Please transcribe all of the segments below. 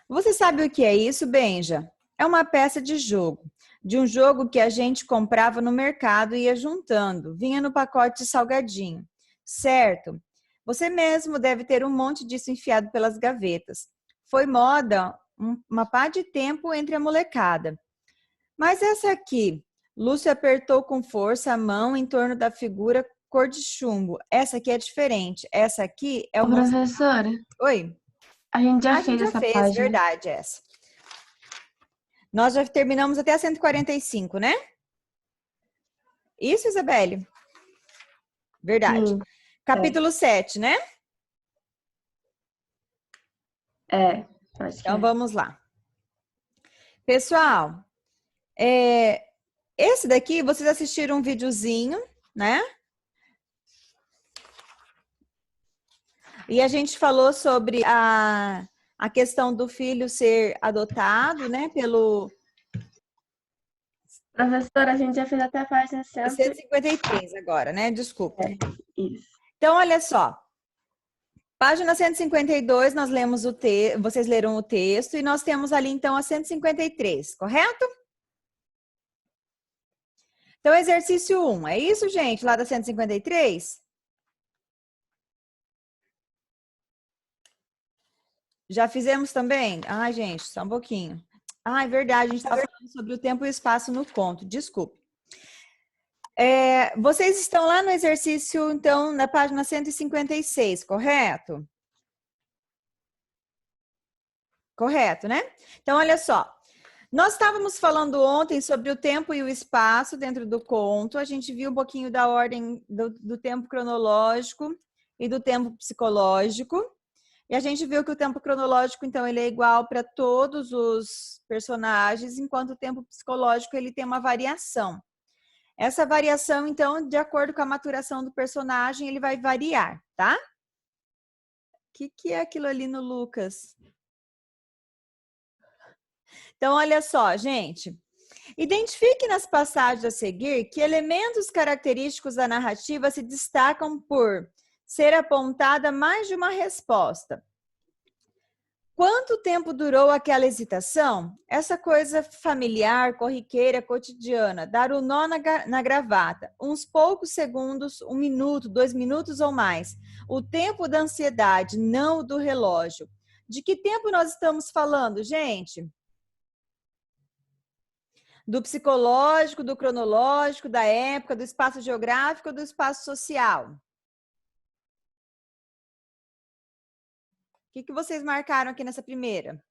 Você sabe o que é isso, Benja? É uma peça de um jogo que a gente comprava no mercado e ia juntando, vinha no pacote de salgadinho, certo? Você mesmo deve ter um monte disso enfiado pelas gavetas. Foi moda uma pá de tempo entre a molecada. Mas essa aqui, Lúcia apertou com força a mão em torno da figura cor de chumbo. Essa aqui é diferente. Essa aqui é Ô, uma... professora, Oi? a gente já A gente fez já essa fez, página. verdade, essa. Nós já terminamos até a 145, né? Isso, Isabelle? Verdade. Sim, é. Capítulo 7, né? É, acho que Então é. vamos lá. Pessoal, esse daqui vocês assistiram um videozinho, né? E a gente falou sobre a questão do filho ser adotado, né? Pelo Professora, a gente já fez até a página 153 agora, né? Desculpa. Isso. Então, olha só. Página 152, nós lemos vocês leram o texto e nós temos ali então a 153, correto? Então, exercício 1, é isso, gente? Lá da 153? Já fizemos também? Ai, gente, só um pouquinho. Ai, verdade, a gente estava falando sobre o tempo e o espaço no conto, desculpe. Vocês estão lá no exercício, então, na página 156, correto? Correto, né? Então, olha só. Nós estávamos falando ontem sobre o tempo e o espaço dentro do conto. A gente viu um pouquinho da ordem do tempo cronológico e do tempo psicológico. E a gente viu que o tempo cronológico, então, ele é igual para todos os personagens, enquanto o tempo psicológico ele tem uma variação. Essa variação, então, de acordo com a maturação do personagem, ele vai variar, tá? O que é aquilo ali no Lucas? Então, olha só, gente. Identifique nas passagens a seguir que elementos característicos da narrativa se destacam por ser apontada mais de uma resposta. Quanto tempo durou aquela hesitação? Essa coisa familiar, corriqueira, cotidiana, dar o nó na gravata, uns poucos segundos, 1 minuto, 2 minutos ou mais. O tempo da ansiedade, não o do relógio. De que tempo nós estamos falando, gente? Do psicológico, do cronológico, da época, do espaço geográfico ou do espaço social? O que vocês marcaram aqui nessa primeira?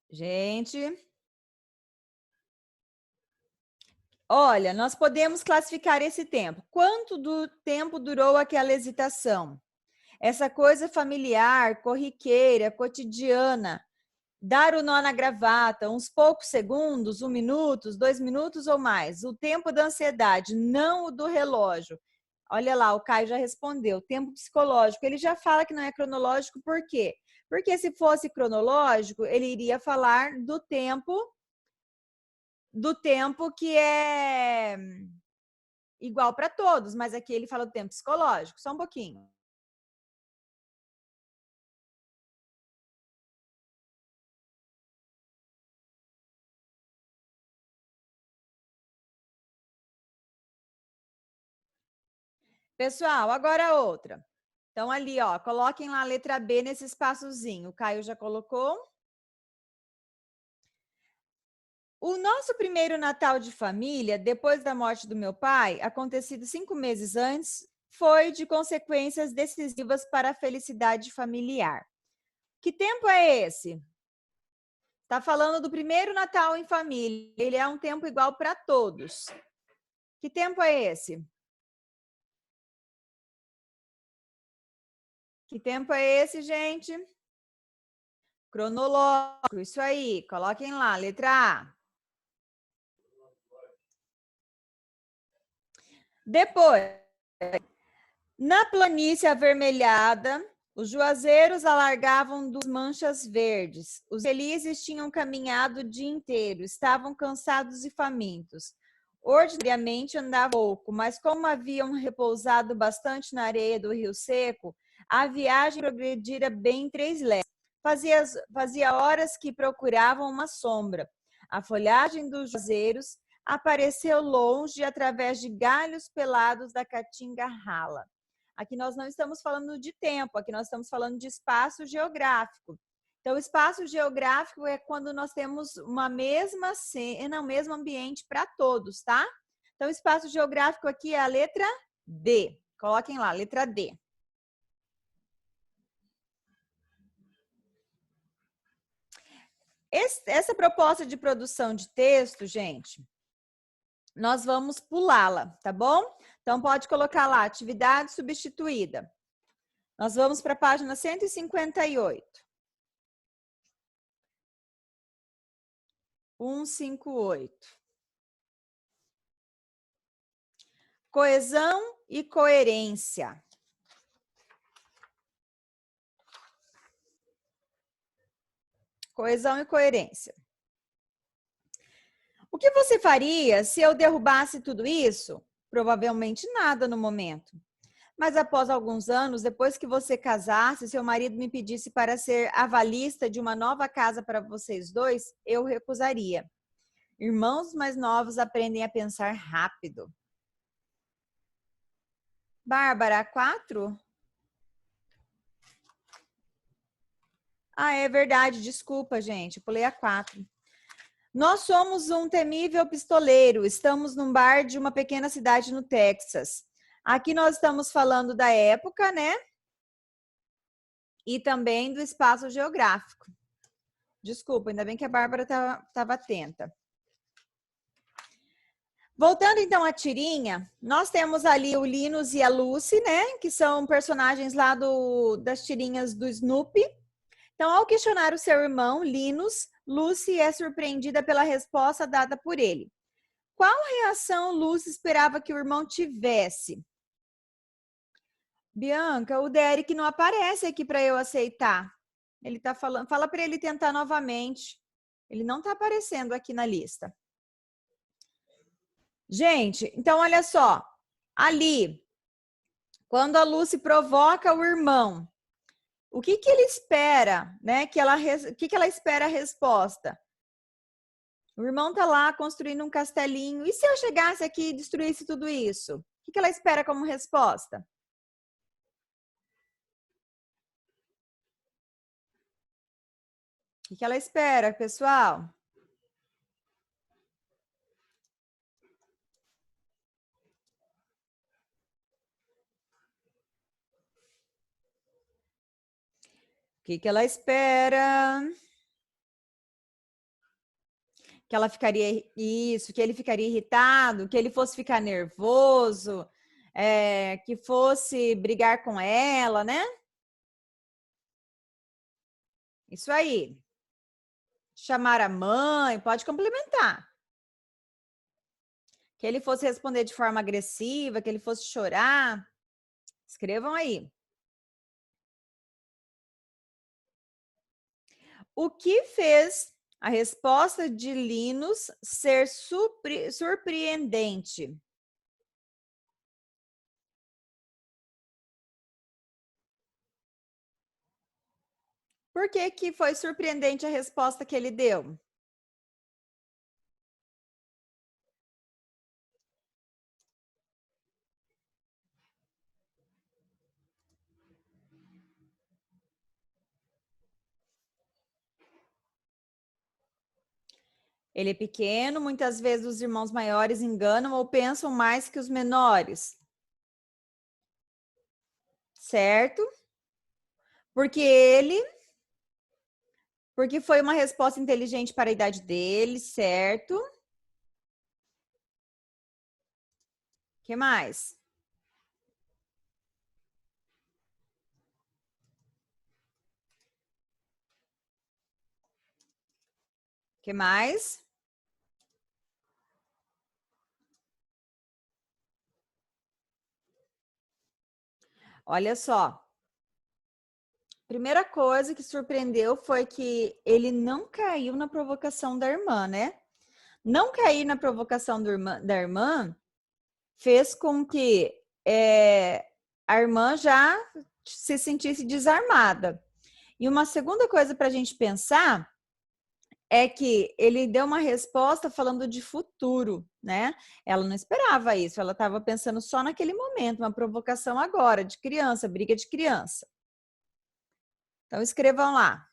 Gente, olha, nós podemos classificar esse tempo. Quanto do tempo durou aquela hesitação? Essa coisa familiar, corriqueira, cotidiana, dar o nó na gravata, uns poucos segundos, 1 minuto, 2 minutos ou mais. O tempo da ansiedade, não o do relógio. Olha lá, o Caio já respondeu. Tempo psicológico. Ele já fala que não é cronológico, por quê? Porque se fosse cronológico, ele iria falar do tempo que é igual para todos, mas aqui ele fala do tempo psicológico. Só um pouquinho. Pessoal, agora outra. Então, ali, ó, coloquem lá a letra B nesse espaçozinho. O Caio já colocou. O nosso primeiro Natal de família, depois da morte do meu pai, acontecido 5 meses antes, foi de consequências decisivas para a felicidade familiar. Que tempo é esse? Está falando do primeiro Natal em família. Ele é um tempo igual para todos. Que tempo é esse? Que tempo é esse, gente? Cronológico, isso aí. Coloquem lá, letra A. Depois, na planície avermelhada, os juazeiros alargavam duas manchas verdes. Os felizes tinham caminhado o dia inteiro, estavam cansados e famintos. Ordinariamente andava pouco, mas como haviam repousado bastante na areia do rio seco, a viagem progredira bem em 3 léguas. Fazia horas que procuravam uma sombra. A folhagem dos jazeiros apareceu longe através de galhos pelados da caatinga rala. Aqui nós não estamos falando de tempo, aqui nós estamos falando de espaço geográfico. Então, o espaço geográfico é quando nós temos uma mesma cena, o mesmo ambiente para todos, tá? Então, o espaço geográfico aqui é a letra D. Coloquem lá, letra D. Essa proposta de produção de texto, gente, nós vamos pulá-la, tá bom? Então, pode colocar lá, atividade substituída. Nós vamos para a página 158. 158. Coesão e coerência. Coesão e coerência. O que você faria se eu derrubasse tudo isso? Provavelmente nada no momento. Mas após alguns anos, depois que você casasse, seu marido me pedisse para ser avalista de uma nova casa para vocês dois, eu recusaria. Irmãos mais novos aprendem a pensar rápido. Bárbara, 4? Ah, é verdade, desculpa, gente, pulei a 4. Nós somos um temível pistoleiro, estamos num bar de uma pequena cidade no Texas. Aqui nós estamos falando da época, né? E também do espaço geográfico. Desculpa, ainda bem que a Bárbara estava atenta. Voltando então à tirinha, nós temos ali o Linus e a Lucy, né? Que são personagens lá das tirinhas do Snoopy. Então, ao questionar o seu irmão, Linus, Lucy é surpreendida pela resposta dada por ele. Qual reação Lucy esperava que o irmão tivesse? Bianca, o Derek não aparece aqui para eu aceitar. Ele está falando, fala para ele tentar novamente. Ele não está aparecendo aqui na lista. Gente, então olha só. Ali, quando a Lucy provoca o irmão, o que ele espera, né? O que ela espera a resposta? O irmão tá lá construindo um castelinho. E se eu chegasse aqui e destruísse tudo isso? O que ela espera como resposta? O que ela espera, pessoal? O que ela espera? Que ela ficaria isso, que ele ficaria irritado, que ele fosse ficar nervoso, que fosse brigar com ela, né? Isso aí. Chamar a mãe, pode complementar. Que ele fosse responder de forma agressiva, que ele fosse chorar. Escrevam aí. O que fez a resposta de Linus ser surpreendente? Por que foi surpreendente a resposta que ele deu? Ele é pequeno, muitas vezes os irmãos maiores enganam ou pensam mais que os menores. Certo? Porque foi uma resposta inteligente para a idade dele, certo? O que mais? O que mais? Olha só. Primeira coisa que surpreendeu foi que ele não caiu na provocação da irmã, né? Não cair na provocação da irmã fez com que a irmã já se sentisse desarmada. E uma segunda coisa para a gente pensar é que ele deu uma resposta falando de futuro, né? Ela não esperava isso, ela estava pensando só naquele momento, uma provocação agora, de criança, briga de criança. Então, escrevam lá.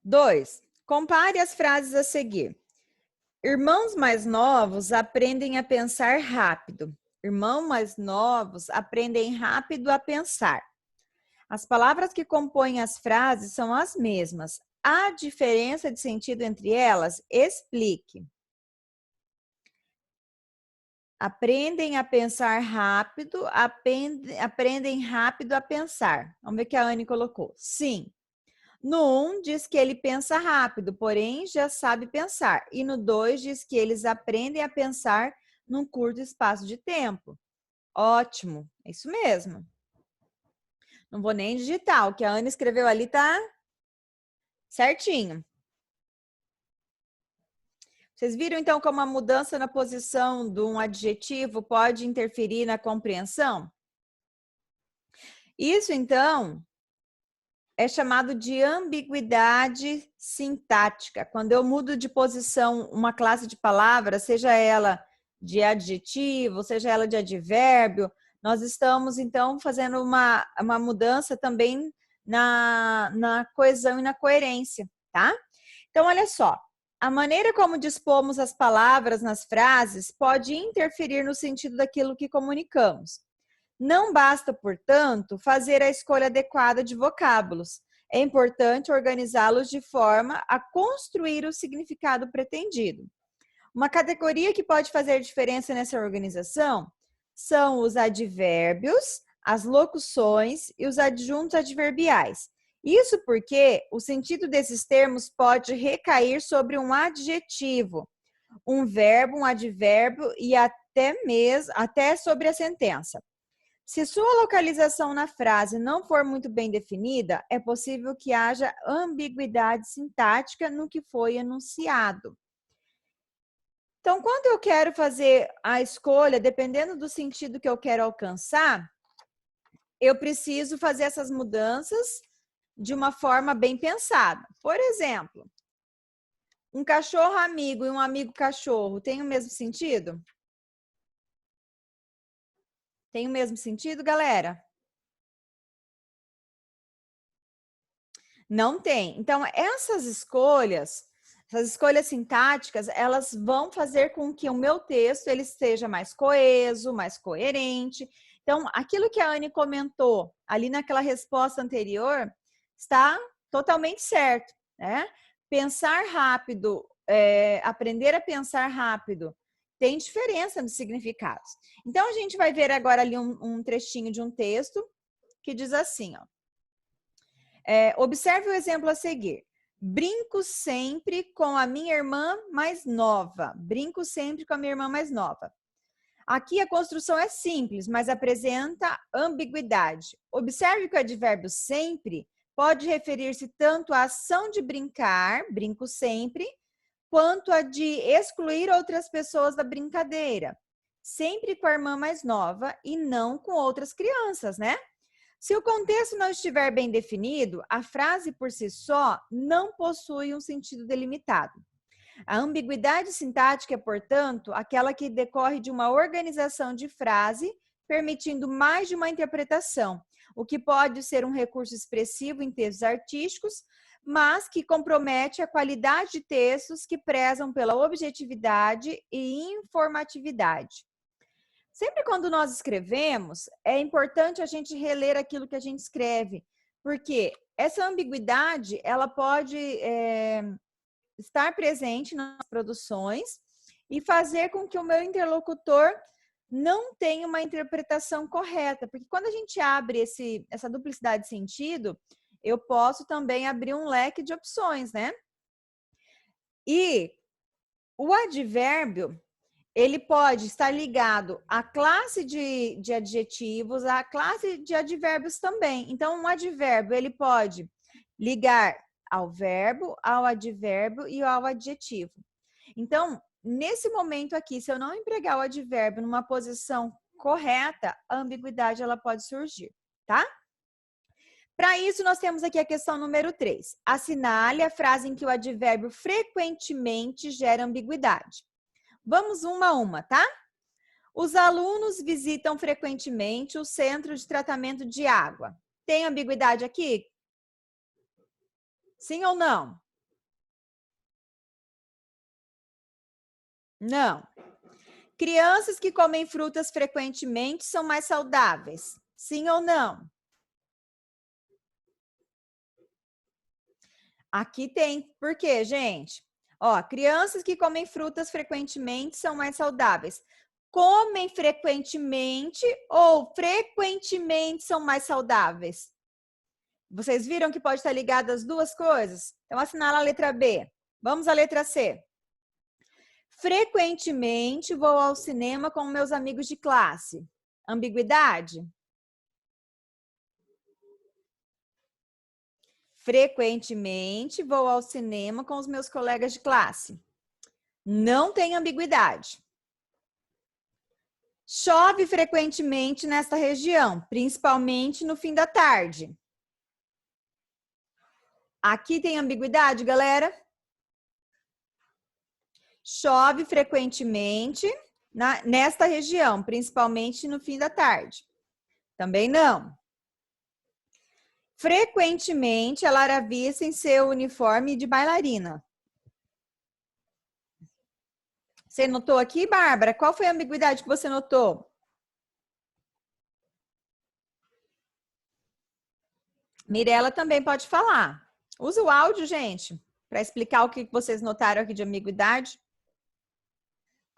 Dois, compare as frases a seguir. Irmãos mais novos aprendem a pensar rápido. Irmãos mais novos aprendem rápido a pensar. As palavras que compõem as frases são as mesmas. Há diferença de sentido entre elas? Explique. Aprendem a pensar rápido, aprendem rápido a pensar. Vamos ver o que a Anne colocou. Sim. No 1 diz que ele pensa rápido, porém já sabe pensar. E no 2 diz que eles aprendem a pensar num curto espaço de tempo. Ótimo, é isso mesmo. Não vou nem digitar, o que a Ana escreveu ali tá certinho. Vocês viram então como a mudança na posição de um adjetivo pode interferir na compreensão? Isso então é chamado de ambiguidade sintática. Quando eu mudo de posição uma classe de palavras, seja ela de adjetivo, seja ela de advérbio, nós estamos, então, fazendo uma mudança também na coesão e na coerência, tá? Então, olha só. A maneira como dispomos as palavras nas frases pode interferir no sentido daquilo que comunicamos. Não basta, portanto, fazer a escolha adequada de vocábulos. É importante organizá-los de forma a construir o significado pretendido. Uma categoria que pode fazer diferença nessa organização são os advérbios, as locuções e os adjuntos adverbiais. Isso porque o sentido desses termos pode recair sobre um adjetivo, um verbo, um advérbio e até sobre a sentença. Se sua localização na frase não for muito bem definida, é possível que haja ambiguidade sintática no que foi enunciado. Então, quando eu quero fazer a escolha, dependendo do sentido que eu quero alcançar, eu preciso fazer essas mudanças de uma forma bem pensada. Por exemplo, um cachorro amigo e um amigo cachorro tem o mesmo sentido? Tem o mesmo sentido, galera? Não tem. Então, essas escolhas sintáticas, elas vão fazer com que o meu texto ele seja mais coeso, mais coerente. Então, aquilo que a Anne comentou ali naquela resposta anterior está totalmente certo, né? Pensar rápido, aprender a pensar rápido, tem diferença nos significados. Então, a gente vai ver agora ali um trechinho de um texto que diz assim, ó. Observe o exemplo a seguir. Brinco sempre com a minha irmã mais nova. Brinco sempre com a minha irmã mais nova. Aqui a construção é simples, mas apresenta ambiguidade. Observe que o advérbio sempre pode referir-se tanto à ação de brincar, brinco sempre, quanto a de excluir outras pessoas da brincadeira. Sempre com a irmã mais nova e não com outras crianças, né? Se o contexto não estiver bem definido, a frase por si só não possui um sentido delimitado. A ambiguidade sintática é, portanto, aquela que decorre de uma organização de frase, permitindo mais de uma interpretação, o que pode ser um recurso expressivo em textos artísticos, mas que compromete a qualidade de textos que prezam pela objetividade e informatividade. Sempre quando nós escrevemos, é importante a gente reler aquilo que a gente escreve, porque essa ambiguidade, ela pode estar presente nas produções e fazer com que o meu interlocutor não tenha uma interpretação correta, porque quando a gente abre essa duplicidade de sentido, eu posso também abrir um leque de opções, né? E o advérbio, ele pode estar ligado à classe de adjetivos, à classe de advérbios também. Então, um advérbio, ele pode ligar ao verbo, ao advérbio e ao adjetivo. Então, nesse momento aqui, se eu não empregar o advérbio numa posição correta, a ambiguidade ela pode surgir, tá? Para isso, nós temos aqui a questão número 3. Assinale a frase em que o advérbio frequentemente gera ambiguidade. Vamos uma a uma, tá? Os alunos visitam frequentemente o centro de tratamento de água. Tem ambiguidade aqui? Sim ou não? Não. Crianças que comem frutas frequentemente são mais saudáveis. Sim ou não? Aqui tem. Por quê, gente? Ó, crianças que comem frutas frequentemente são mais saudáveis. Comem frequentemente ou frequentemente são mais saudáveis? Vocês viram que pode estar ligado às duas coisas? Então, assinala a letra B. Vamos à letra C. Frequentemente vou ao cinema com meus amigos de classe. Ambiguidade? Frequentemente vou ao cinema com os meus colegas de classe. Não tem ambiguidade. Chove frequentemente nesta região, principalmente no fim da tarde. Aqui tem ambiguidade, galera? Chove frequentemente nesta região, principalmente no fim da tarde. Também não. Frequentemente, ela era vista em seu uniforme de bailarina. Você notou aqui, Bárbara? Qual foi a ambiguidade que você notou? Mirela também pode falar. Usa o áudio, gente, para explicar o que vocês notaram aqui de ambiguidade.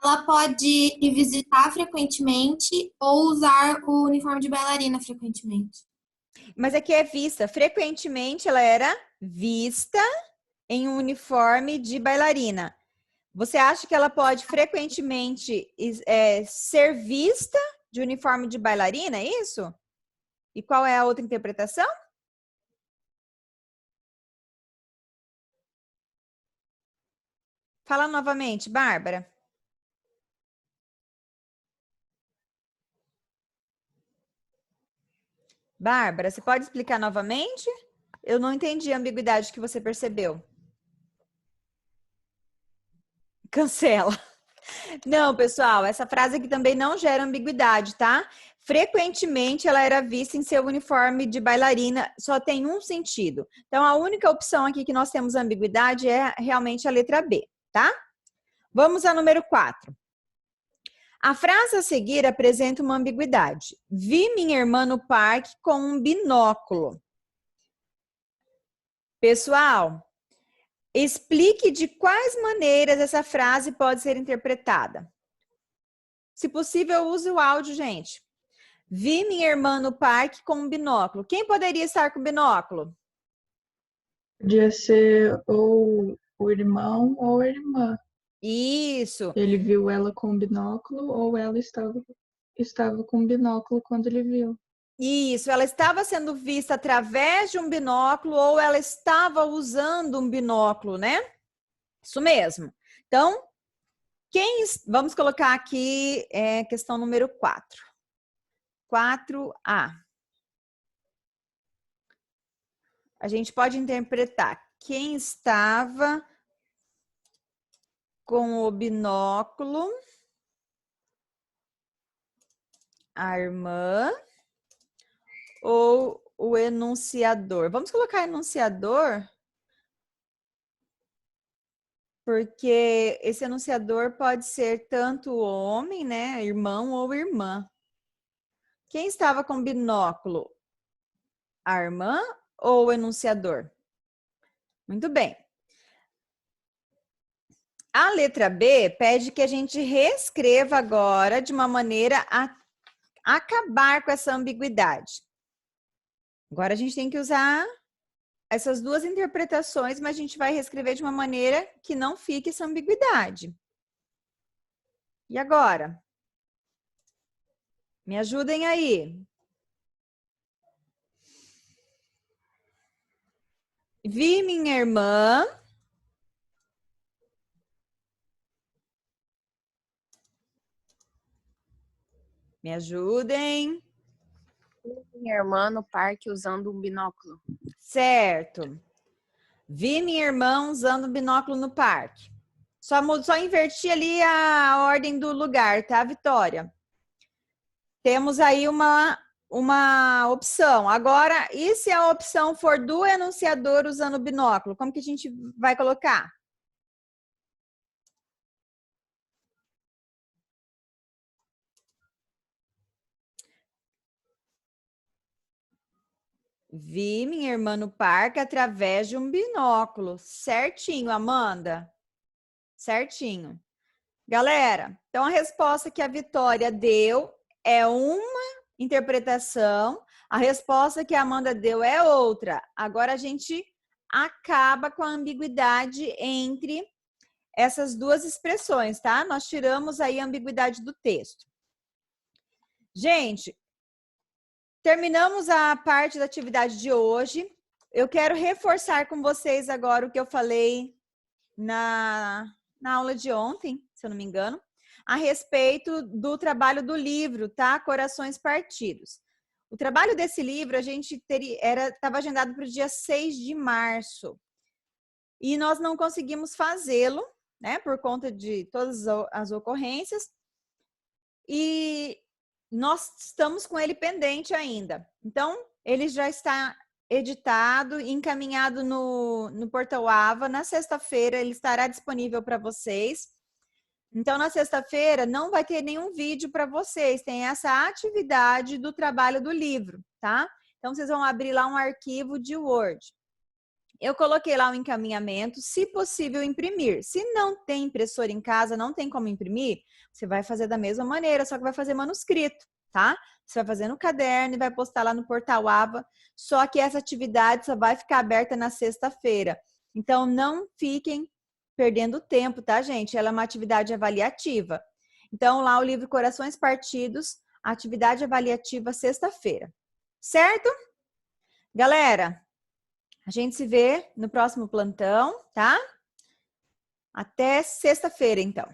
Ela pode ir visitar frequentemente ou usar o uniforme de bailarina frequentemente. Mas aqui é vista. Frequentemente, ela era vista em um uniforme de bailarina. Você acha que ela pode frequentemente ser vista de uniforme de bailarina, é isso? E qual é a outra interpretação? Fala novamente, Bárbara. Bárbara, você pode explicar novamente? Eu não entendi a ambiguidade que você percebeu. Cancela. Não, pessoal, essa frase aqui também não gera ambiguidade, tá? Frequentemente ela era vista em seu uniforme de bailarina, só tem um sentido. Então, a única opção aqui que nós temos ambiguidade é realmente a letra B, tá? Vamos ao número 4. A frase a seguir apresenta uma ambiguidade. Vi minha irmã no parque com um binóculo. Pessoal, explique de quais maneiras essa frase pode ser interpretada. Se possível, use o áudio, gente. Vi minha irmã no parque com um binóculo. Quem poderia estar com binóculo? Podia ser ou o irmão ou a irmã. Isso. Ele viu ela com binóculo ou ela estava com binóculo quando ele viu. Isso, ela estava sendo vista através de um binóculo ou ela estava usando um binóculo, né? Isso mesmo. Então, vamos colocar aqui questão número 4. 4A. A gente pode interpretar quem estava com o binóculo, a irmã ou o enunciador. Vamos colocar enunciador, porque esse enunciador pode ser tanto homem, né, irmão ou irmã. Quem estava com binóculo? A irmã ou o enunciador? Muito bem. A letra B pede que a gente reescreva agora de uma maneira a acabar com essa ambiguidade. Agora a gente tem que usar essas duas interpretações, mas a gente vai reescrever de uma maneira que não fique essa ambiguidade. E agora? Me ajudem aí. Vi minha irmã. Me ajudem. Minha irmã no parque usando um binóculo. Certo. Vi minha irmã usando binóculo no parque. Só inverti ali a ordem do lugar, tá, Vitória? Temos aí uma opção. Agora, e se a opção for do enunciador usando binóculo? Como que a gente vai colocar? Vi minha irmã no parque através de um binóculo. Certinho, Amanda. Certinho. Galera, então a resposta que a Vitória deu é uma interpretação, a resposta que a Amanda deu é outra. Agora a gente acaba com a ambiguidade entre essas duas expressões, tá? Nós tiramos aí a ambiguidade do texto. Gente, terminamos a parte da atividade de hoje. Eu quero reforçar com vocês agora o que eu falei na aula de ontem, se eu não me engano, a respeito do trabalho do livro, tá? Corações Partidos. O trabalho desse livro, a gente estava agendado para o dia 6 de março. E nós não conseguimos fazê-lo, né? Por conta de todas as ocorrências. E nós estamos com ele pendente ainda. Então, ele já está editado e encaminhado no Portal Ava. Na sexta-feira ele estará disponível para vocês. Então, na sexta-feira não vai ter nenhum vídeo para vocês. Tem essa atividade do trabalho do livro, tá? Então, vocês vão abrir lá um arquivo de Word. Eu coloquei lá um encaminhamento, se possível imprimir. Se não tem impressora em casa, não tem como imprimir, você vai fazer da mesma maneira, só que vai fazer manuscrito, tá? Você vai fazer no caderno e vai postar lá no Portal Ava, só que essa atividade só vai ficar aberta na sexta-feira. Então, não fiquem perdendo tempo, tá, gente? Ela é uma atividade avaliativa. Então, lá o livro Corações Partidos, atividade avaliativa sexta-feira. Certo? Galera, a gente se vê no próximo plantão, tá? Até sexta-feira, então.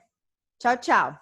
Tchau, tchau.